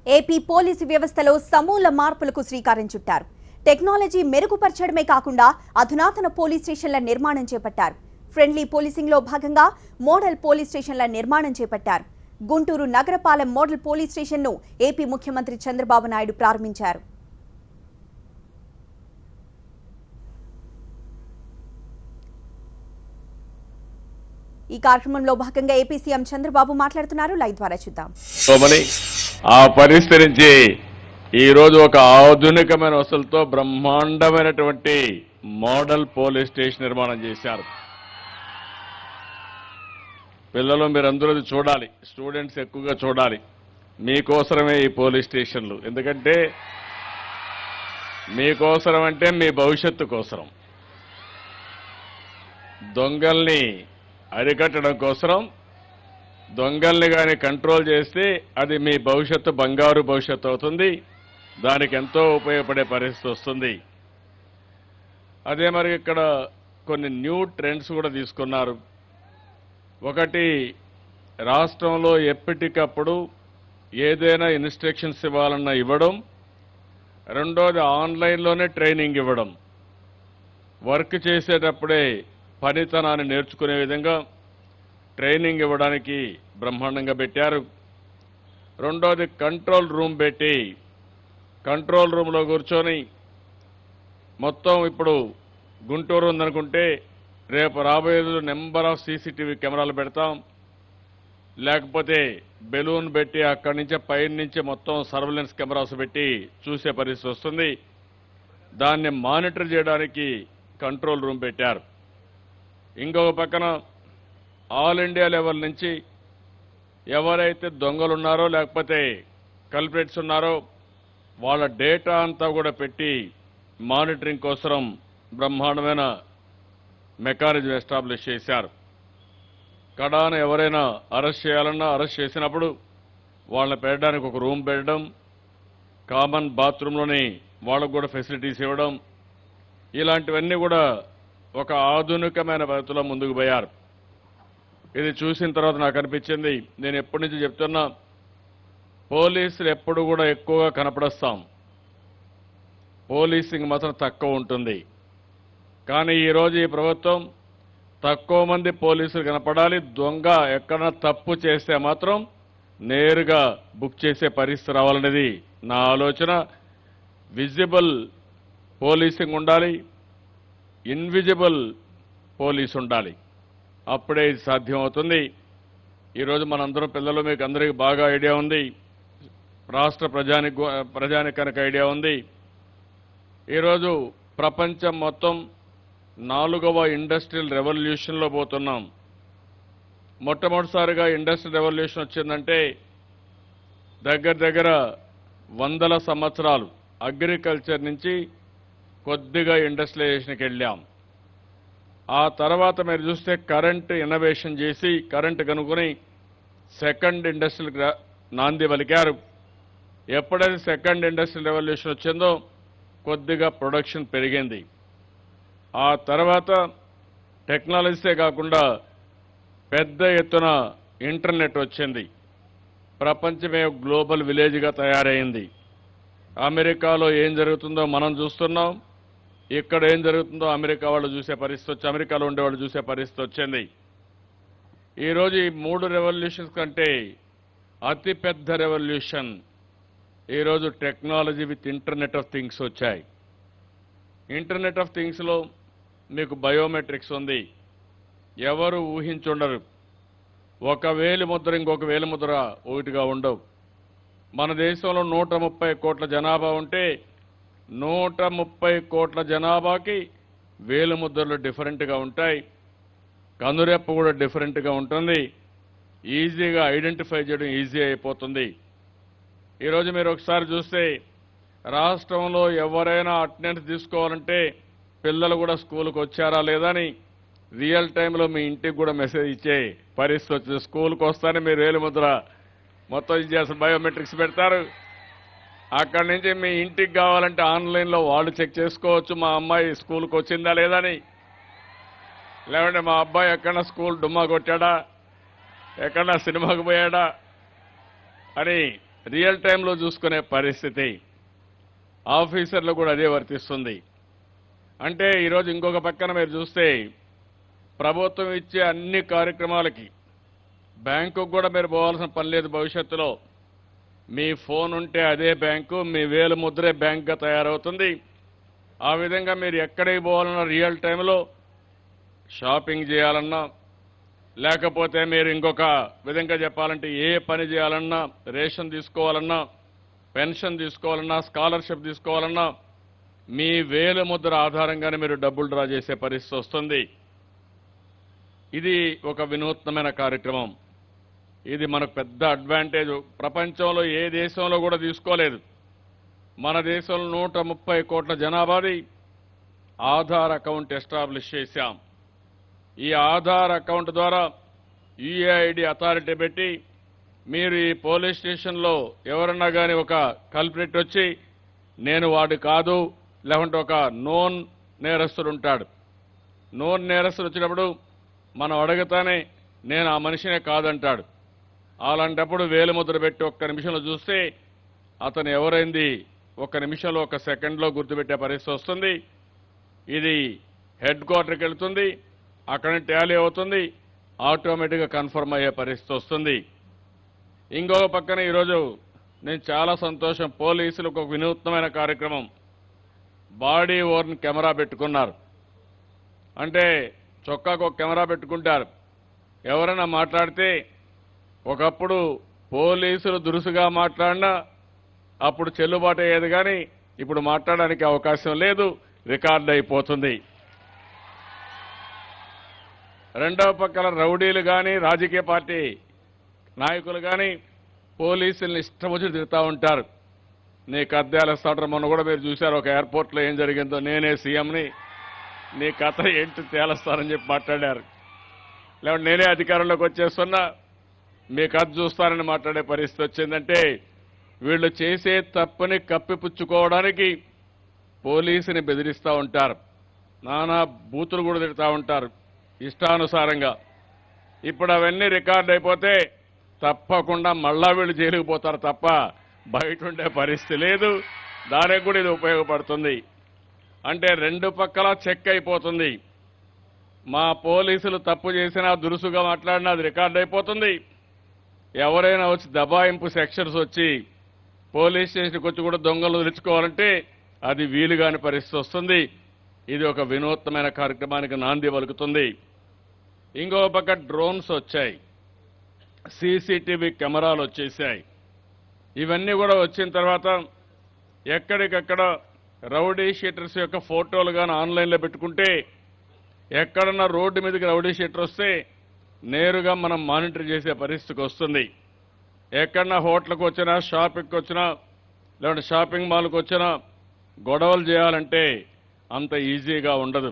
AP police వ్యవస్థలో సమూల మార్పులకు శ్రీకారం చుట్టారు. టెక్నాలజీ మెరుగుపరచడమే కాకుండా అధునాతన పోలీస్ స్టేషన్ల నిర్మాణం చేపట్టారు. ఫ్రెండ్లీ పోలీసింగ్లో భాగంగా మోడల్ పోలీస్ స్టేషన్ల నిర్మాణం చేపట్టారు. గుంటూరు నగరపాలెం మోడల్ పోలీస్ స్టేషన్ను ఏపీ ముఖ్యమంత్రి చంద్రబాబు నాయుడు ప్రారంభించారు. ఈ కార్యక్రమంలో భాగంగా ఏపీ సీఎం చంద్రబాబు మాట్లాడుతున్నారు. లైవ్ ద్వారా చూద్దాం. ఆ పరిస్థితి నుంచి ఈ రోజు ఒక ఆధునికమైన వసతులతో బ్రహ్మాండమైనటువంటి మోడల్ పోలీస్ స్టేషన్ నిర్మాణం చేశారు. పిల్లలు మీరందరూ చూడాలి, స్టూడెంట్స్ ఎక్కువగా చూడాలి. మీకోసరమే ఈ పోలీస్ స్టేషన్లు. ఎందుకంటే మీకోసరం అంటే మీ భవిష్యత్తు కోసరం, దొంగల్ని అరికట్టడం కోసరం. దొంగల్ని కానీ కంట్రోల్ చేస్తే అది మీ భవిష్యత్తు బంగారు భవిష్యత్తు అవుతుంది. దానికి ఎంతో ఉపయోగపడే పరిస్థితి వస్తుంది. అదే మరి ఇక్కడ కొన్ని న్యూ ట్రెండ్స్ కూడా తీసుకున్నారు. ఒకటి, రాష్ట్రంలో ఎప్పటికప్పుడు ఏదైనా ఇన్స్ట్రక్షన్స్ ఇవ్వాలన్నా ఇవ్వడం. రెండోది, ఆన్లైన్లోనే ట్రైనింగ్ ఇవ్వడం. వర్క్ చేసేటప్పుడే పనితనాన్ని నేర్చుకునే విధంగా ట్రైనింగ్ ఇవ్వడానికి బ్రహ్మాండంగా పెట్టారు. రెండోది, కంట్రోల్ రూమ్ పెట్టి కంట్రోల్ రూమ్లో కూర్చొని మొత్తం ఇప్పుడు గుంటూరు ఉందనుకుంటే రేపు రాబోయే నెంబర్ ఆఫ్ సీసీటీవీ కెమెరాలు పెడతాం. లేకపోతే బెలూన్ పెట్టి అక్కడి నుంచే పైన నుంచి మొత్తం సర్వేలెన్స్ కెమెరాస్ పెట్టి చూసే పరిస్థితి వస్తుంది. దాన్ని మానిటర్ చేయడానికి కంట్రోల్ రూమ్ పెట్టారు. ఇంకొక పక్కన ఆల్ ఇండియా లెవెల్ నుంచి ఎవరైతే దొంగలున్నారో లేకపోతే కల్ప్రిట్స్ ఉన్నారో వాళ్ళ డేటా అంతా కూడా పెట్టి మానిటరింగ్ కోసం బ్రహ్మాండమైన మెకానిజం ఎస్టాబ్లిష్ చేశారు. కడాన ఎవరైనా అరెస్ట్ చేయాలన్నా అరెస్ట్ చేసినప్పుడు వాళ్ళని పెట్టడానికి ఒక రూమ్ పెట్టడం, కామన్ బాత్రూంలోని వాళ్ళకు కూడా ఫెసిలిటీస్ ఇవ్వడం, ఇలాంటివన్నీ కూడా ఒక ఆధునికమైన పద్ధతిలో ముందుకు పోయారు. ఇది చూసిన తర్వాత నాకు అనిపించింది, నేను ఎప్పటి నుంచి చెప్తున్నా, పోలీసులు ఎప్పుడు కూడా ఎక్కువగా కనపడొస్తాం, పోలీసింగ్ మాత్రం తక్కువ ఉంటుంది. కానీ ఈరోజు ఈ ప్రభుత్వం తక్కువ మంది పోలీసులు కనపడాలి, దొంగ ఎక్కడన్నా తప్పు చేస్తే మాత్రం నేరుగా బుక్ చేసే పరిస్థితి రావాలనేది నా ఆలోచన. విజిబుల్ పోలీసింగ్ ఉండాలి, ఇన్విజిబుల్ పోలీస్ ఉండాలి. అప్పుడే ఇది సాధ్యమవుతుంది. ఈరోజు మనందరం పిల్లలు, మీకు అందరికీ బాగా ఐడియా ఉంది, రాష్ట్ర ప్రజానికానికి ఐడియా ఉంది. ఈరోజు ప్రపంచం మొత్తం 4వ ఇండస్ట్రియల్ రెవల్యూషన్లో పోతున్నాం. మొట్టమొదటిసారిగా ఇండస్ట్రియల్ రెవల్యూషన్ వచ్చిందంటే దగ్గర వందల సంవత్సరాలు అగ్రికల్చర్ నుంచి కొద్దిగా ఇండస్ట్రియలైజేషన్కి వెళ్ళాం. ఆ తర్వాత మీరు చూస్తే కరెంట్ ఇన్నోవేషన్ చేసి కరెంట్ కనుక్కొని సెకండ్ ఇండస్ట్రియల్ నాంది పలికారు. ఎప్పుడైతే సెకండ్ ఇండస్ట్రియల్ రెవల్యూషన్ వచ్చిందో కొద్దిగా ప్రొడక్షన్ పెరిగింది. ఆ తర్వాత టెక్నాలజీసే కాకుండా పెద్ద ఎత్తున ఇంటర్నెట్ వచ్చింది. ప్రపంచమే గ్లోబల్ విలేజ్గా తయారైంది. అమెరికాలో ఏం జరుగుతుందో మనం చూస్తున్నాం, ఇక్కడ ఏం జరుగుతుందో అమెరికా వాళ్ళు చూసే పరిస్థితి వచ్చి, అమెరికాలో ఉండేవాళ్ళు చూసే పరిస్థితి వచ్చింది. ఈరోజు ఈ 3 రెవల్యూషన్స్ కంటే అతిపెద్ద రెవల్యూషన్ ఈరోజు technology with internet of things వచ్చాయి. ఇంటర్నెట్ ఆఫ్ థింగ్స్లో మీకు బయోమెట్రిక్స్ ఉంది. ఎవరు ఊహించుండరు. ఒక వేలి ముద్ర ఇంకొక వేలి ముద్ర ఒకటిగా ఉండవు. మన దేశంలో 130 కోట్ల జనాభా ఉంటే 130 కోట్ల జనాభాకి వేలు ముద్రలు డిఫరెంట్గా ఉంటాయి. కనురెప్ప కూడా డిఫరెంట్గా ఉంటుంది. ఈజీగా ఐడెంటిఫై చేయడం ఈజీ అయిపోతుంది. ఈరోజు మీరు ఒకసారి చూస్తే రాష్ట్రంలో ఎవరైనా అటెండెన్స్ తీసుకోవాలంటే పిల్లలు కూడా స్కూల్కి వచ్చారా లేదా అని రియల్ టైంలో మీ ఇంటికి కూడా మెసేజ్ ఇచ్చే పరిస్థితి వచ్చింది. స్కూల్కి వస్తానే మీరు వేలు ముద్ర మొత్తం ఇచ్చేసి బయోమెట్రిక్స్ పెడతారు. అక్కడి నుంచి మీ ఇంటికి కావాలంటే ఆన్లైన్లో వాళ్ళు చెక్ చేసుకోవచ్చు, మా అమ్మాయి స్కూల్కి వచ్చిందా లేదా అని. లేదంటే మా అబ్బాయి ఎక్కడన్నా స్కూల్ డుమ్మా కొట్టాడా, ఎక్కడన్నా సినిమాకి పోయాడా అని రియల్ టైంలో చూసుకునే పరిస్థితి. ఆఫీసర్లు కూడా అదే వర్తిస్తుంది. అంటే ఈరోజు ఇంకొక పక్కన మీరు చూస్తే ప్రభుత్వం ఇచ్చే అన్ని కార్యక్రమాలకి బ్యాంకుకు కూడా మీరు పోవాల్సిన పని లేదు. భవిష్యత్తులో మీ ఫోన్ ఉంటే అదే బ్యాంకు, మీ వేలు ముద్రే బ్యాంక్గా తయారవుతుంది. ఆ విధంగా మీరు ఎక్కడికి పోవాలన్నా రియల్ టైంలో షాపింగ్ చేయాలన్నా, లేకపోతే మీరు ఇంకొక విధంగా చెప్పాలంటే ఏ పని చేయాలన్నా, రేషన్ తీసుకోవాలన్నా, పెన్షన్ తీసుకోవాలన్నా, స్కాలర్షిప్ తీసుకోవాలన్నా మీ వేలు ముద్ర ఆధారంగానే మీరు డబ్బులు డ్రా చేసే పరిస్థితి వస్తుంది. ఇది ఒక వినూత్నమైన కార్యక్రమం. ఇది మనకు పెద్ద అడ్వాంటేజ్. ప్రపంచంలో ఏ దేశంలో కూడా తీసుకోలేదు. మన దేశంలో 130 కోట్ల జనాభాది ఆధార్ అకౌంట్ ఎస్టాబ్లిష్ చేశాం. ఈ ఆధార్ అకౌంట్ ద్వారా యూఐడి అథారిటీ పెట్టి మీరు ఈ పోలీస్ స్టేషన్లో ఎవరన్నా కానీ ఒక కల్ప్రిట్ వచ్చి నేను వాడు కాదు, లేకుంటే ఒక నోన్ నేరస్తుడు ఉంటాడు. నోన్ నేరస్తుడు వచ్చినప్పుడు మనం అడగతానే నేను ఆ మనిషినే కాదంటాడు. అలాంటప్పుడు వేలిముద్ర పెట్టి ఒక్క నిమిషంలో చూస్తే అతను ఎవరైంది ఒక్క నిమిషంలో, ఒక సెకండ్లో గుర్తుపెట్టే పరిస్థితి వస్తుంది. ఇది హెడ్ క్వార్టర్కి వెళ్తుంది, అక్కడ టాలీ అవుతుంది, ఆటోమేటిక్గా కన్ఫర్మ్ అయ్యే పరిస్థితి వస్తుంది. ఇంకొక పక్కన ఈరోజు నేను చాలా సంతోషం, పోలీసులకు ఒక వినూత్నమైన కార్యక్రమం, బాడీ ఓర్న్ కెమెరా పెట్టుకున్నారు. అంటే చొక్కాకు ఒక కెమెరా పెట్టుకుంటారు. ఎవరైనా మాట్లాడితే ఒకప్పుడు పోలీసులు దురుసుగా మాట్లాడినా అప్పుడు చెల్లుబాటు అయ్యేది, కానీ ఇప్పుడు మాట్లాడడానికి అవకాశం లేదు, రికార్డు అయిపోతుంది. రెండవ పక్కన రౌడీలు కానీ, రాజకీయ పార్టీ నాయకులు కానీ పోలీసుల్ని ఇష్టం వచ్చి తిరుగుతూ ఉంటారు. నీకు అద్దెలేస్తాడు. మొన్న కూడా మీరు చూశారు ఒక ఎయిర్పోర్ట్లో ఏం జరిగిందో, నేనే సీఎంని, నీ కథ ఏంటి తేలుస్తారని చెప్పి మాట్లాడారు. లేకుంటే నేనే అధికారంలోకి వచ్చేస్తున్నా, మీ కథ చూస్తారని మాట్లాడే పరిస్థితి వచ్చిందంటే వీళ్ళు చేసే తప్పుని కప్పిపుచ్చుకోవడానికి పోలీసుని బెదిరిస్తూ ఉంటారు. నానా బూతులు కూడా తిడుతూ ఉంటారు ఇష్టానుసారంగా. ఇప్పుడు అవన్నీ రికార్డు అయిపోతే తప్పకుండా మళ్ళా వీళ్ళు జైలుకు పోతారు తప్ప బయట ఉండే పరిస్థితి లేదు. దానికి కూడా ఇది ఉపయోగపడుతుంది. అంటే రెండు పక్కల చెక్ అయిపోతుంది. మా పోలీసులు తప్పు చేసినా, దురుసుగా మాట్లాడినా అది రికార్డు అయిపోతుంది. ఎవరైనా వచ్చి దబాయింపు సెక్షన్స్ వచ్చి పోలీస్ స్టేషన్కి వచ్చి కూడా దొంగలు తెచ్చుకోవాలంటే అది వీలుగాని పరిస్థితి వస్తుంది. ఇది ఒక వినూత్నమైన కార్యక్రమానికి నాంది పలుకుతుంది. ఇంకో పక్క డ్రోన్స్ వచ్చాయి, సీసీటీవీ కెమెరాలు వచ్చేసాయి. ఇవన్నీ కూడా వచ్చిన తర్వాత ఎక్కడికక్కడ రౌడీ షీటర్స్ యొక్క ఫోటోలు కానీ ఆన్లైన్లో పెట్టుకుంటే ఎక్కడన్నా రోడ్డు మీదకి రౌడీ షీటర్ వస్తే నేరుగా మనం మానిటర్ చేసే పరిస్థితికి వస్తుంది. ఎక్కడన్నా హోటల్కి వచ్చినా, షాపింగ్కి వచ్చినా, లేదంటే షాపింగ్ మాల్కి వచ్చినా గొడవలు చేయాలంటే అంత ఈజీగా ఉండదు.